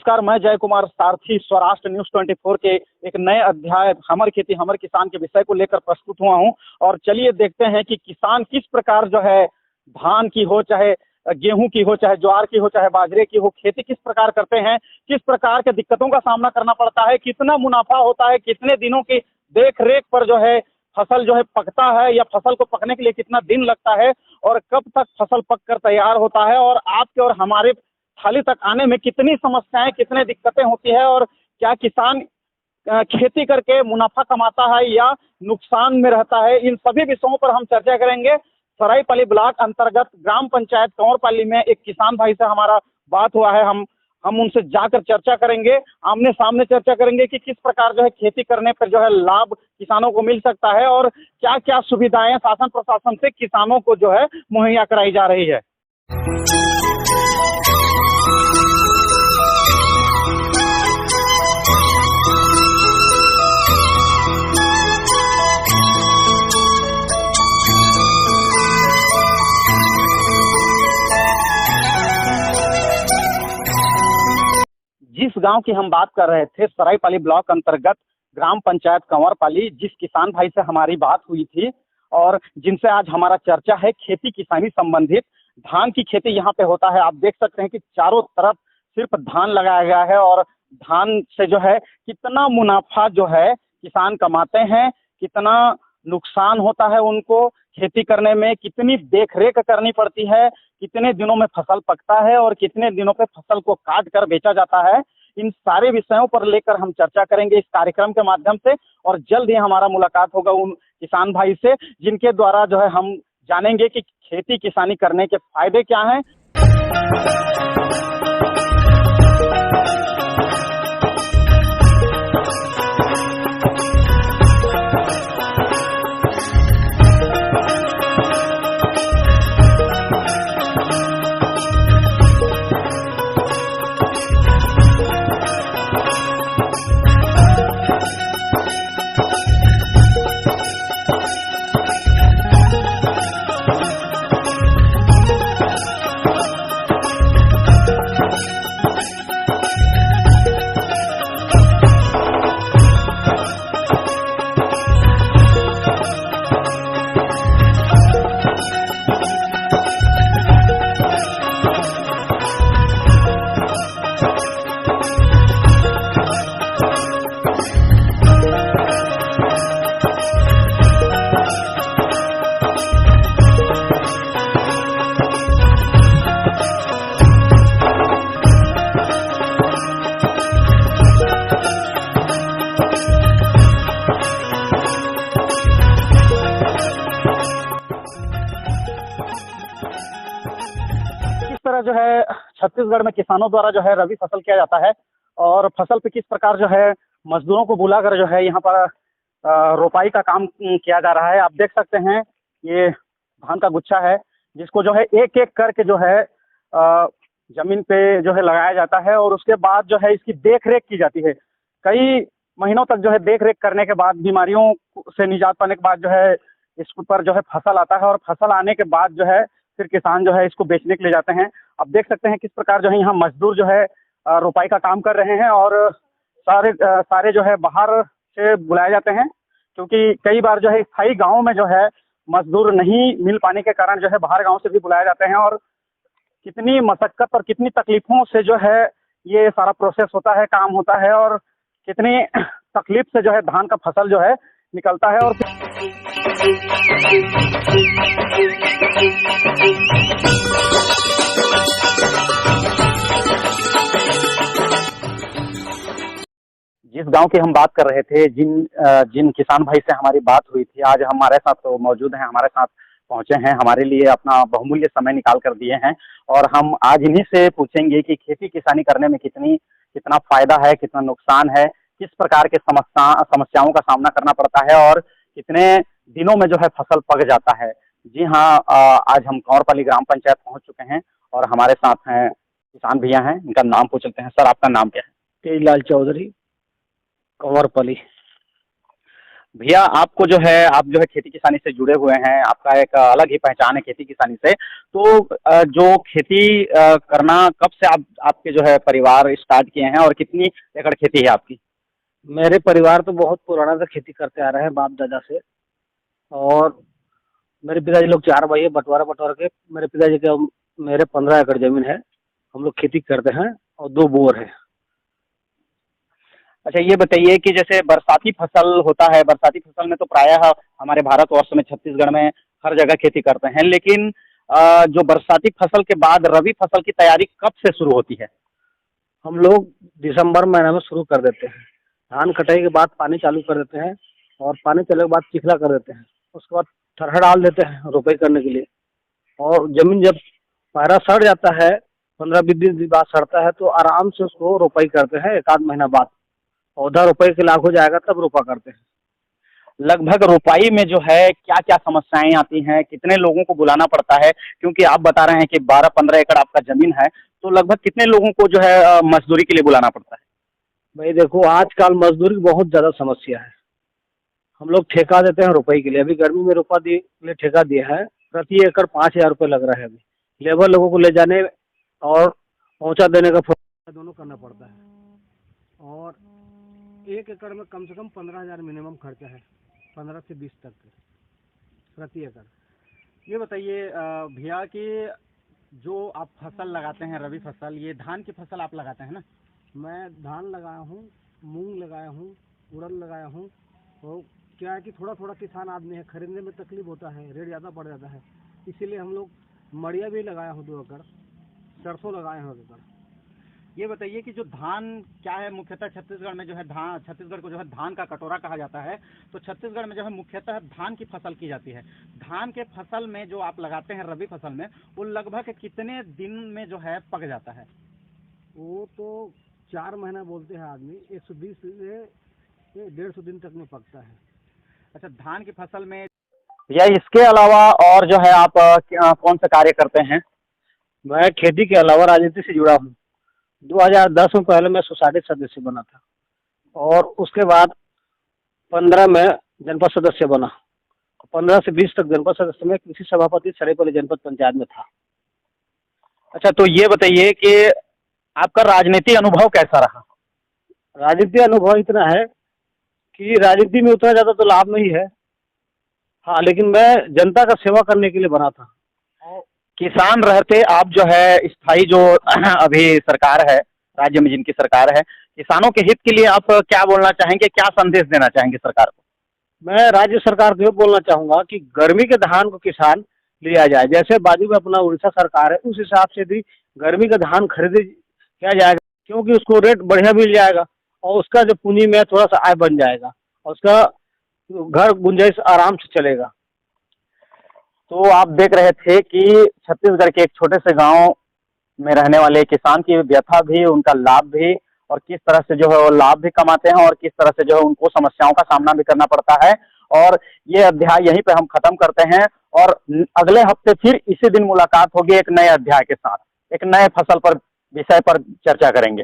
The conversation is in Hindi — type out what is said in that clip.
नमस्कार, मैं जय कुमार सारथी स्वराष्ट्र न्यूज 24 के एक नए अध्याय हमर खेती हमर किसान के विषय को लेकर प्रस्तुत हुआ हूं। और चलिए देखते हैं कि किसान किस प्रकार जो है धान की हो, चाहे गेहूं की हो, चाहे ज्वार की हो, चाहे बाजरे की हो, खेती किस प्रकार करते हैं, किस प्रकार के दिक्कतों का सामना करना पड़ता है, कितना मुनाफा होता है, कितने दिनों की देख रेख पर जो है फसल जो है पकता है, या फसल को पकने के लिए कितना दिन लगता है, और कब तक फसल पक कर तैयार होता है, और आपके और हमारे थाली तक आने में कितनी समस्याएं, कितने दिक्कतें होती है, और क्या किसान खेती करके मुनाफा कमाता है या नुकसान में रहता है। इन सभी विषयों पर हम चर्चा करेंगे। सरायपाली ब्लॉक अंतर्गत ग्राम पंचायत कंवरपाली में एक किसान भाई से हमारा बात हुआ है। हम उनसे जाकर चर्चा करेंगे, आमने सामने चर्चा करेंगे कि किस प्रकार जो है खेती करने पर जो है लाभ किसानों को मिल सकता है, और क्या क्या सुविधाएं शासन प्रशासन से किसानों को जो है मुहैया कराई जा रही है। जिस गांव की हम बात कर रहे थे, सरायपाली ब्लॉक अंतर्गत ग्राम पंचायत कंवरपाली, जिस किसान भाई से हमारी बात हुई थी और जिनसे आज हमारा चर्चा है खेती किसानी संबंधित। धान की खेती यहाँ पे होता है। आप देख सकते हैं कि चारों तरफ सिर्फ धान लगाया गया है, और धान से जो है कितना मुनाफा जो है किसान कमाते हैं, कितना नुकसान होता है उनको खेती करने में, कितनी देखरेख करनी पड़ती है, कितने दिनों में फसल पकता है और कितने दिनों पे फसल को काट कर बेचा जाता है। इन सारे विषयों पर लेकर हम चर्चा करेंगे इस कार्यक्रम के माध्यम से, और जल्द ही हमारा मुलाकात होगा उन किसान भाई से जिनके द्वारा जो है हम जानेंगे कि खेती किसानी करने के फायदे क्या हैं। जो है छत्तीसगढ़ में किसानों द्वारा जो है रबी फसल किया जाता है, और फसल पे किस प्रकार जो है मजदूरों को बुलाकर जो है यहाँ पर रोपाई का काम किया जा रहा है। आप देख सकते हैं ये धान का गुच्छा है, जिसको जो है एक एक करके जो है जमीन पे जो है लगाया जाता है, और उसके बाद जो है इसकी देख रेख की जाती है। कई महीनों तक जो है देख रेख करने के बाद, बीमारियों से निजात पाने के बाद जो है इस पर जो है फसल आता है, और फसल आने के बाद जो है फिर किसान जो है इसको बेचने के लिए जाते हैं। आप देख सकते हैं किस प्रकार जो है यहाँ मजदूर जो है रोपाई का काम कर रहे हैं, और सारे जो है बाहर से बुलाए जाते हैं, क्योंकि कई बार जो है स्थायी गाँव में जो है मजदूर नहीं मिल पाने के कारण जो है बाहर गाँव से भी बुलाए जाते हैं। और कितनी मशक्कत और कितनी तकलीफों से जो है ये सारा प्रोसेस होता है, काम होता है, और कितनी तकलीफ से जो है धान का फसल जो है निकलता है। और जिस गांव की हम बात कर रहे थे, जिन किसान भाई से हमारी बात हुई थी, आज हमारे साथ तो मौजूद हैं, हमारे साथ पहुंचे हैं, हमारे लिए अपना बहुमूल्य समय निकाल कर दिए हैं, और हम आज इन्हीं से पूछेंगे कि खेती किसानी करने में कितना फायदा है, कितना नुकसान है, किस प्रकार के समस्याओं का सामना करना पड़ता है, और कितने दिनों में जो है फसल पक जाता है। जी हाँ, आज हम कंवरपाली ग्राम पंचायत पहुंच चुके हैं, और हमारे साथ हैं किसान भैया हैं, इनका नाम पूछ लेते हैं। सर, आपका नाम क्या है? तेजलाल चौधरी, कंवरपाली। भैया आपको जो है, आप जो है खेती किसानी से जुड़े हुए हैं, आपका एक अलग ही पहचान है खेती किसानी से। तो जो खेती करना कब से आप आपके जो है परिवार स्टार्ट किए हैं और कितनी एकड़ खेती है आपकी? मेरे परिवार तो बहुत पुराना से खेती करते आ रहे हैं, बाप दादा से। और मेरे पिताजी लोग चार भाई है, बंटवारा बंटवारा के। मेरे पिताजी के मेरे 15 एकड़ जमीन है। हम लोग खेती करते हैं और 2 बोर है। अच्छा ये बताइए कि जैसे बरसाती फसल होता है, बरसाती फसल में तो प्रायः हमारे भारतवर्ष में छत्तीसगढ़ में हर जगह खेती करते हैं, लेकिन जो बरसाती फसल के बाद रबी फसल की तैयारी कब से शुरू होती है? हम लोग दिसंबर महीने में शुरू कर देते हैं। धान कटाई के बाद पानी चालू कर देते हैं, और पानी चलने के बाद चिखला कर देते हैं। उसके बाद थरहा डाल देते हैं रोपाई करने के लिए। और जमीन जब पहरा सड़ जाता है, 15-20 दिन बाद सड़ता है, तो आराम से उसको रोपाई करते हैं। एक आध महीना बाद पौधा रोपाई के लायक हो जाएगा, तब रोपा करते हैं। लगभग रोपाई में जो है क्या-क्या समस्याएँ आती हैं? कितने लोगों को बुलाना पड़ता है? क्योंकि आप बता रहे हैं कि 12-15 एकड़ आपका ज़मीन है, तो लगभग कितने लोगों को जो है मज़दूरी के लिए बुलाना पड़ता है? भाई देखो, आजकल मजदूरी की बहुत ज़्यादा समस्या है। हम लोग ठेका देते हैं रोपाई के लिए। अभी गर्मी में रोपा दिए लिए ठेका दिया है। प्रति एकड़ 5,000 रुपये लग रहा है अभी। लेबर लोगों को ले जाने और पहुंचा देने का दोनों करना पड़ता है। और 1 एकड़ में कम से कम 15,000 मिनिमम खर्चा है, 15 से 20 तक प्रति एकड़। ये बताइए भैया कि जो आप फसल लगाते हैं रबी फसल, ये धान की फसल आप लगाते हैं ना? मैं धान लगाया हूँ, मूंग लगाया हूँ, उड़द लगाया हूँ। तो क्या है कि थोड़ा थोड़ा किसान आदमी है, खरीदने में तकलीफ होता है, रेट ज़्यादा बढ़ जाता है। इसीलिए हम लोग मड़िया भी लगाया हूँ 2 एकड़, सरसों लगाए हैं 1 एकड़। ये बताइए कि जो धान क्या है, मुख्यतः छत्तीसगढ़ में जो है धान, छत्तीसगढ़ को जो है धान का कटोरा कहा जाता है, तो छत्तीसगढ़ में जो है मुख्यतः धान की फसल की जाती है। धान के फसल में जो आप लगाते हैं रबी फसल में, वो लगभग कितने दिन में जो है पक जाता है? वो तो 4 महीना बोलते हैं आदमी, 120 से 150 दिन तक में पकता है। अच्छा, धान की फसल में या इसके अलावा और जो है आप कौन सा कार्य करते हैं? मैं खेती के अलावा राजनीति से जुड़ा हूँ। 2010 में पहले मैं सोसाइटी सदस्य बना था, और उसके बाद 15 में जनपद सदस्य बना। 15 से 20 तक जनपद सदस्य में कृषि सभापति सरेपल्ली जनपद पंचायत में था। अच्छा, तो ये बताइए कि आपका राजनीति अनुभव कैसा रहा? राजनीति अनुभव इतना है कि राजनीति में उतना ज़्यादा तो लाभ नहीं है। हाँ, लेकिन मैं जनता का सेवा करने के लिए बना था। किसान रहते आप जो है स्थायी जो अभी सरकार है, राज्य में जिनकी सरकार है, किसानों के हित के लिए आप क्या बोलना चाहेंगे, क्या संदेश देना चाहेंगे सरकार को? मैं राज्य सरकार को ये बोलना चाहूँगा कि गर्मी के धान को किसान लिया जाए। जैसे बाजू में अपना उड़ीसा सरकार है, उस हिसाब से भी गर्मी का धान खरीदी किया जाएगा, क्योंकि उसको रेट बढ़िया मिल जाएगा, और उसका जो पूंजी में थोड़ा सा आय बन जाएगा, और उसका घर गुंजाइश आराम से चलेगा। तो आप देख रहे थे कि छत्तीसगढ़ के एक छोटे से गांव में रहने वाले किसान की व्यथा भी, उनका लाभ भी, और किस तरह से जो है वो लाभ भी कमाते हैं और किस तरह से जो है उनको समस्याओं का सामना भी करना पड़ता है। और ये अध्याय यहीं पे हम खत्म करते हैं, और अगले हफ्ते फिर इसी दिन मुलाकात होगी एक नए अध्याय के साथ, एक नए फसल पर विषय पर चर्चा करेंगे।